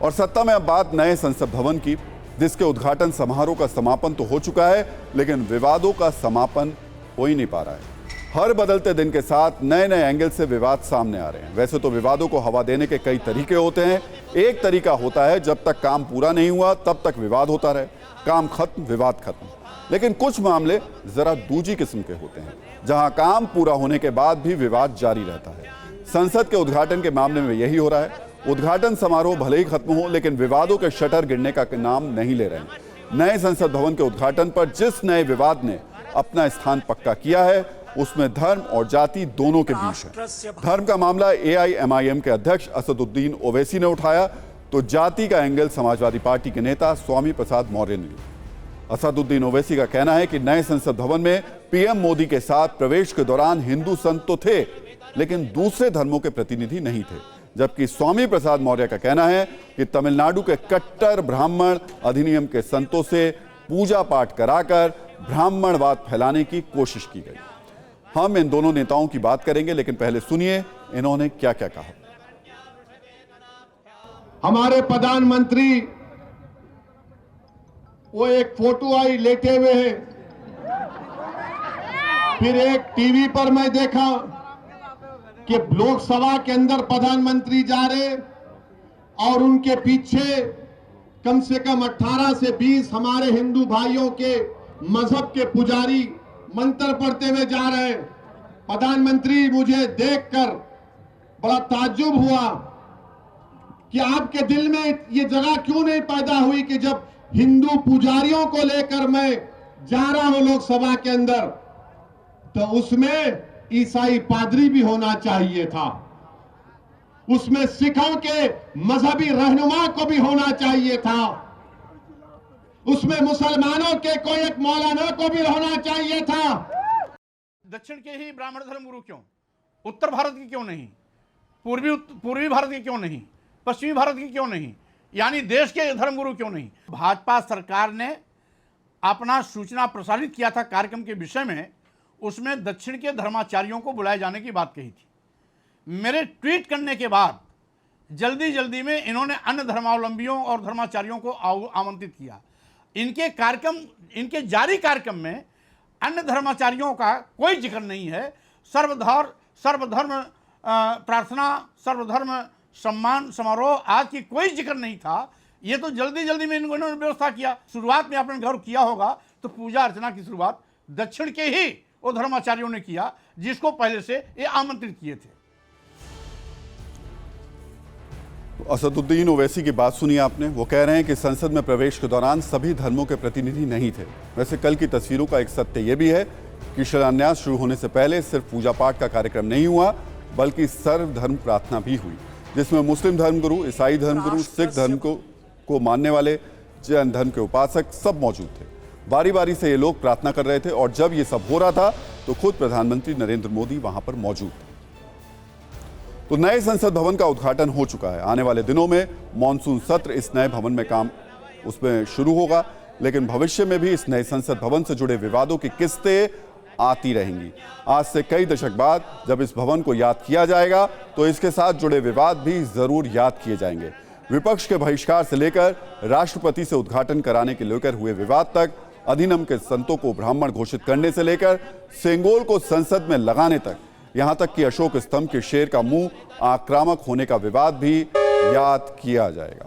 और सत्ता में अब बात नए संसद भवन की, जिसके उद्घाटन समारोह का समापन तो हो चुका है, लेकिन विवादों का समापन हो ही नहीं पा रहा है। हर बदलते दिन के साथ नए नए एंगल से विवाद सामने आ रहे हैं। वैसे तो विवादों को हवा देने के कई तरीके होते हैं। एक तरीका होता है जब तक काम पूरा नहीं हुआ तब तक विवाद होता रहे, काम खत्म विवाद खत्म। लेकिन कुछ मामले जरा दूसरी किस्म के होते हैं, जहां काम पूरा होने के बाद भी विवाद जारी रहता है। संसद के उद्घाटन के मामले में यही हो रहा है। उद्घाटन समारोह भले ही खत्म हो, लेकिन विवादों के शटर गिरने का नाम नहीं ले रहे हैं। नए संसद भवन के उद्घाटन पर जिस नए विवाद ने अपना स्थान पक्का किया है, उसमें धर्म और जाति दोनों के बीच है। धर्म का मामला AIMIM के अध्यक्ष असदुद्दीन ओवैसी ने उठाया, तो जाति का एंगल समाजवादी पार्टी के नेता स्वामी प्रसाद मौर्य ने लिया। असदुद्दीन ओवैसी का कहना है कि नए संसद भवन में PM मोदी के साथ प्रवेश के दौरान हिंदू संत तो थे, लेकिन दूसरे धर्मों के प्रतिनिधि नहीं थे। जबकि स्वामी प्रसाद मौर्य का कहना है कि तमिलनाडु के कट्टर ब्राह्मण अधिनियम के संतों से पूजा पाठ कराकर ब्राह्मणवाद फैलाने की कोशिश की गई। हम इन दोनों नेताओं की बात करेंगे, लेकिन पहले सुनिए इन्होंने क्या क्या कहा। हमारे प्रधानमंत्री वो एक फोटो आई लेटे हुए हैं, फिर एक टीवी पर मैं देखा कि लोकसभा के अंदर प्रधानमंत्री जा रहे और उनके पीछे कम से कम 18 से 20 हमारे हिंदू भाइयों के मजहब के पुजारी मंत्र पढ़ते हुए जा रहे हैं। प्रधानमंत्री, मुझे देखकर बड़ा ताज्जुब हुआ कि आपके दिल में ये जगह क्यों नहीं पैदा हुई कि जब हिंदू पुजारियों को लेकर मैं जा रहा हूं लोकसभा के अंदर, तो उसमें ईसाई पादरी भी होना चाहिए था, उसमें सिखों के मजहबी रहनुमा को भी होना चाहिए था, उसमें मुसलमानों के कोई एक मौलाना को भी होना चाहिए था। दक्षिण के ही ब्राह्मण धर्म गुरु क्यों, उत्तर भारत की क्यों नहीं, पूर्वी भारत की क्यों नहीं, पश्चिमी भारत की क्यों नहीं, यानी देश के धर्मगुरु क्यों नहीं। भाजपा सरकार ने अपना सूचना प्रसारित किया था कार्यक्रम के विषय में, उसमें दक्षिण के धर्माचार्यों को बुलाए जाने की बात कही थी। मेरे ट्वीट करने के बाद जल्दी जल्दी में इन्होंने अन्य धर्मावलंबियों और धर्माचार्यों को आमंत्रित किया। इनके कार्यक्रम, इनके जारी कार्यक्रम में अन्य धर्माचार्यों का कोई जिक्र नहीं है। सर्वधर्म प्रार्थना, सर्वधर्म सम्मान समारोह आज की कोई जिक्र नहीं था। ये तो जल्दी जल्दी में इन्होंने व्यवस्था किया। शुरुआत में आपने गौर किया होगा तो पूजा अर्चना की शुरुआत दक्षिण के ही वो धर्माचार्यों ने किया, जिसको पहले से ये आमंत्रित किए थे। असदुद्दीन ओवैसी की बात सुनिए आपने। वो कह रहे हैं कि संसद में प्रवेश के दौरान सभी धर्मों के प्रतिनिधि नहीं थे। वैसे कल की तस्वीरों का एक सत्य यह भी है कि शिलान्यास शुरू होने से पहले सिर्फ पूजा पाठ का कार्यक्रम नहीं हुआ, बल्कि सर्वधर्म प्रार्थना भी हुई, जिसमें मुस्लिम धर्मगुरु, ईसाई धर्मगुरु, सिख धर्म को मानने वाले, जैन धर्म के उपासक सब मौजूद थे। बारी बारी से ये लोग प्रार्थना कर रहे थे और जब ये सब हो रहा था तो खुद प्रधानमंत्री नरेंद्र मोदी वहां पर मौजूद थे। तो नए संसद भवन का उद्घाटन हो चुका है। आने वाले दिनों में मॉनसून सत्र इस नए भवन में काम उसमें शुरू होगा, लेकिन भविष्य में भी इस नए संसद भवन से जुड़े विवादों की किस्तें आती रहेंगी। आज से कई दशक बाद जब इस भवन को याद किया जाएगा तो इसके साथ जुड़े विवाद भी जरूर याद किए जाएंगे। विपक्ष के बहिष्कार से लेकर राष्ट्रपति से उद्घाटन कराने के लेकर हुए विवाद तक, अधिनियम के संतों को ब्राह्मण घोषित करने से लेकर सेंगोल को संसद में लगाने तक, यहां तक कि अशोक स्तंभ के शेर का मुंह आक्रामक होने का विवाद भी याद किया जाएगा।